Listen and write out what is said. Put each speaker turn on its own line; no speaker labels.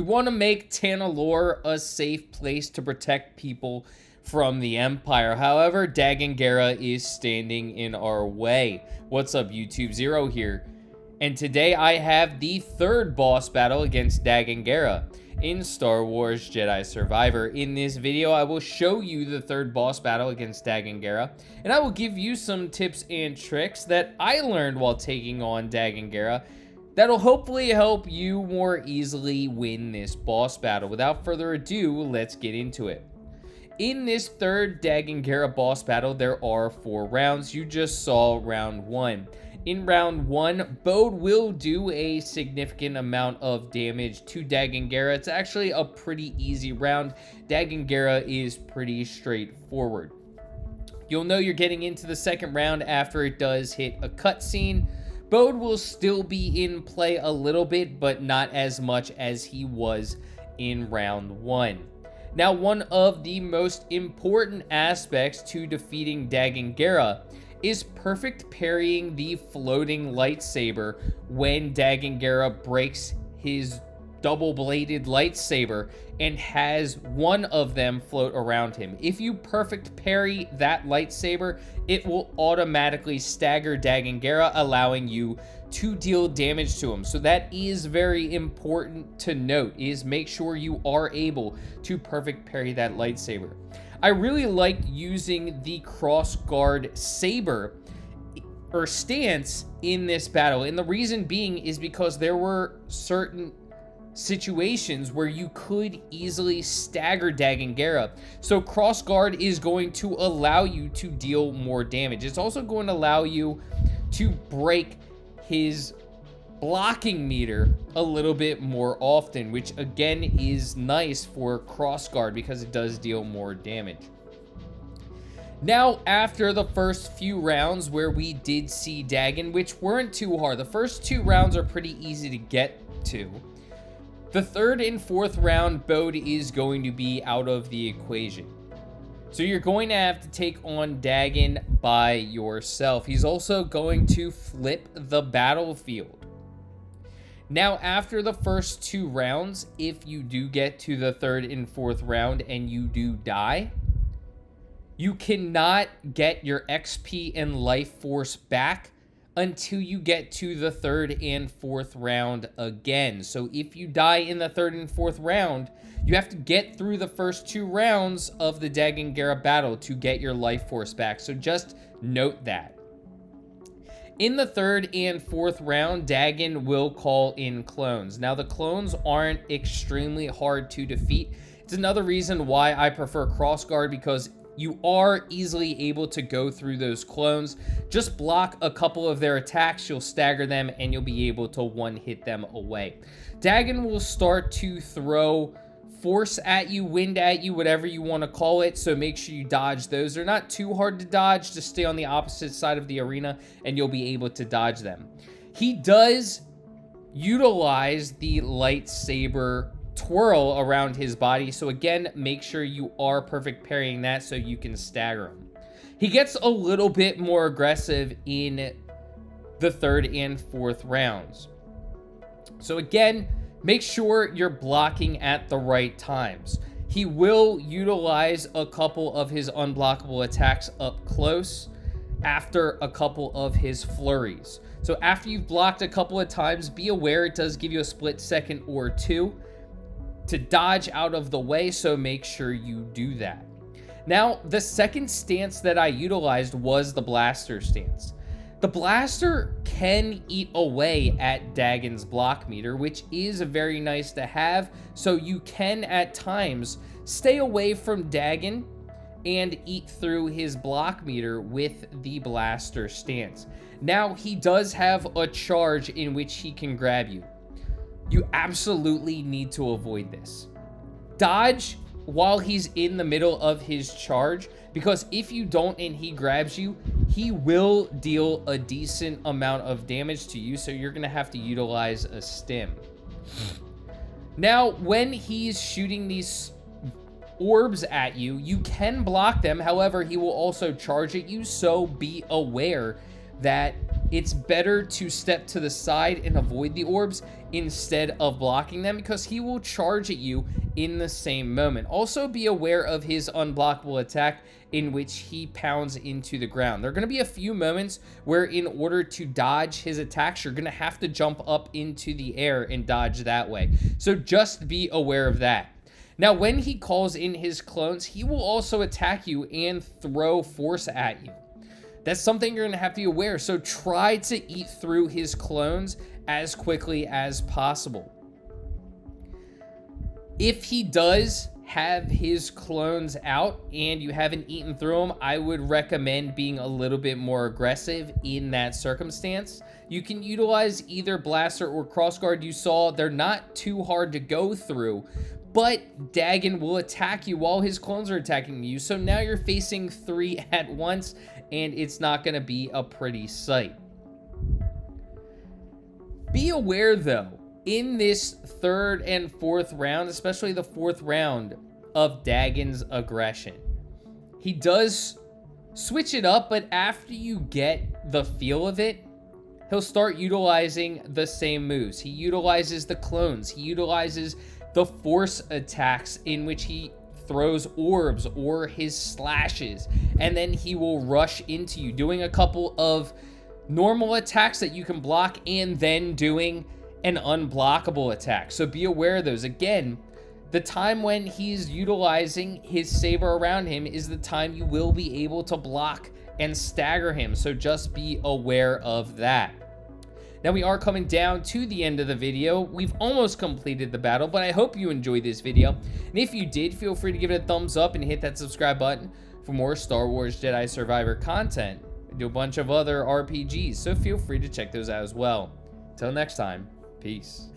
want to make Tanalorr a safe place to protect people from the Empire. However, Dagan Gera is standing in our way. What's up, YouTube? Zero here. And today I have the third boss battle against Dagan Gera in Star Wars Jedi Survivor. In this video, I will show you the third boss battle against Dagan Gera, and I will give you some tips and tricks that I learned while taking on Dagan Gera that'll hopefully help you more easily win this boss battle. Without further ado, let's get into it. In this third Dagan Gera boss battle, there are 4 rounds. You just saw round 1. In round 1, Bode will do a significant amount of damage to Dagan Gera. It's actually a pretty easy round. Dagan Gera is pretty straightforward. You'll know you're getting into the second round after it does hit a cutscene. Bode will still be in play a little bit, but not as much as he was in round 1. Now, one of the most important aspects to defeating Dagan Gera is perfect parrying the floating lightsaber when Dagan Gera breaks his double-bladed lightsaber and has one of them float around him. If you perfect parry that lightsaber, it will automatically stagger Dagan Gera, allowing you to deal damage to him. So that is very important to note, is make sure you are able to perfect parry that lightsaber. I really like using the cross guard saber or stance in this battle, and the reason being is because there were certain situations where you could easily stagger Dagan Gera. So cross guard is going to allow you to deal more damage. It's also going to allow you to break his blocking meter a little bit more often, which again is nice for cross guard because it does deal more damage. Now, after the first few rounds where we did see Dagan, which weren't too hard, the first 2 rounds are pretty easy to get to. The third and fourth round, Bode is going to be out of the equation. So you're going to have to take on Dagan by yourself. He's also going to flip the battlefield. Now, after the first 2 rounds, if you do get to the third and fourth round and you do die, you cannot get your XP and life force back until you get to the third and fourth round again. So if you die in the third and fourth round, you have to get through the first 2 rounds of the Dagan Gera battle to get your life force back. So just note that. In the third and fourth round, Dagan will call in clones. Now, the clones aren't extremely hard to defeat. It's another reason why I prefer crossguard, because you are easily able to go through those clones. Just block a couple of their attacks, you'll stagger them, and you'll be able to one-hit them away. Dagan will start to throw force at you, wind at you, whatever you want to call it, so make sure you dodge those. They're not too hard to dodge, just stay on the opposite side of the arena and you'll be able to dodge them. He does utilize the lightsaber twirl around his body, so again, make sure you are perfect parrying that so you can stagger him. He gets a little bit more aggressive in the third and fourth rounds. So again, make sure you're blocking at the right times. He will utilize a couple of his unblockable attacks up close after a couple of his flurries. So after you've blocked a couple of times, be aware it does give you a split second or 2 to dodge out of the way, so make sure you do that. Now, the second stance that I utilized was the blaster stance. The blaster can eat away at Dagan's block meter, which is very nice to have, so you can at times stay away from Dagan and eat through his block meter with the blaster stance. Now, he does have a charge in which he can grab you. You absolutely need to avoid this. Dodge while he's in the middle of his charge, because if you don't and he grabs you, he will deal a decent amount of damage to you, so you're going to have to utilize a stim. Now, when he's shooting these orbs at you, you can block them. However, he will also charge at you, so be aware that it's better to step to the side and avoid the orbs instead of blocking them, because he will charge at you in the same moment. Also, be aware of his unblockable attack, in which he pounds into the ground. There are going to be a few moments where, in order to dodge his attacks, you're going to have to jump up into the air and dodge that way. So just be aware of that. Now, when he calls in his clones, he will also attack you and throw force at you. That's something you're going to have to be aware. So try to eat through his clones as quickly as possible. If he does have his clones out and you haven't eaten through them, I would recommend being a little bit more aggressive in that circumstance. You can utilize either blaster or crossguard. You saw they're not too hard to go through, but Dagan will attack you while his clones are attacking you. So now you're facing 3 at once, and it's not going to be a pretty sight. Be aware, though, in this 3rd and 4th round, especially the 4th round, of Dagan's aggression. He does switch it up, but after you get the feel of it, he'll start utilizing the same moves. He utilizes the clones. He utilizes the force attacks, in which he throws orbs or his slashes, and then he will rush into you, doing a couple of normal attacks that you can block and then doing an unblockable attack. So be aware of those. Again, the time when he's utilizing his saber around him is the time you will be able to block and stagger him. So just be aware of that. Now, we are coming down to the end of the video. We've almost completed the battle, but I hope you enjoyed this video. And if you did, feel free to give it a thumbs up and hit that subscribe button for more Star Wars Jedi Survivor content. I do a bunch of other RPGs, so feel free to check those out as well. Until next time, peace.